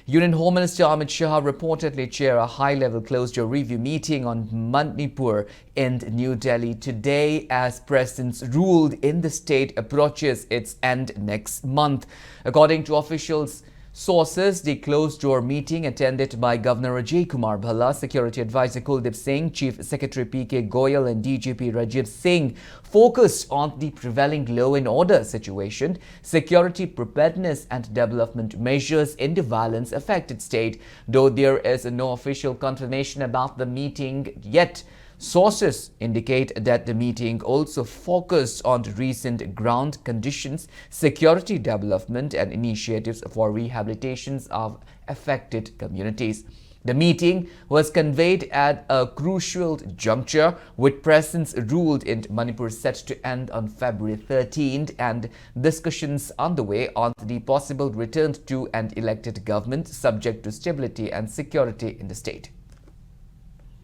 Union Home Minister Amit Shah reportedly chair a high-level closed-door review meeting on Manipur in New Delhi today as President's rule in the state approaches its end next month. According to officials, sources, the closed-door meeting attended by Governor Ajay Kumar Bhalla, Security Advisor Kuldeep Singh, Chief Secretary P.K. Goyal and DGP Rajiv Singh focused on the prevailing law and order situation, security preparedness and development measures in the violence-affected state. Though there is no official confirmation about the meeting yet, sources indicate that the meeting also focused on recent ground conditions, security development and initiatives for rehabilitations of affected communities. The meeting was convened at a crucial juncture with President's rule in Manipur set to end on February 13th and discussions underway on the possible return to an elected government subject to stability and security in the state.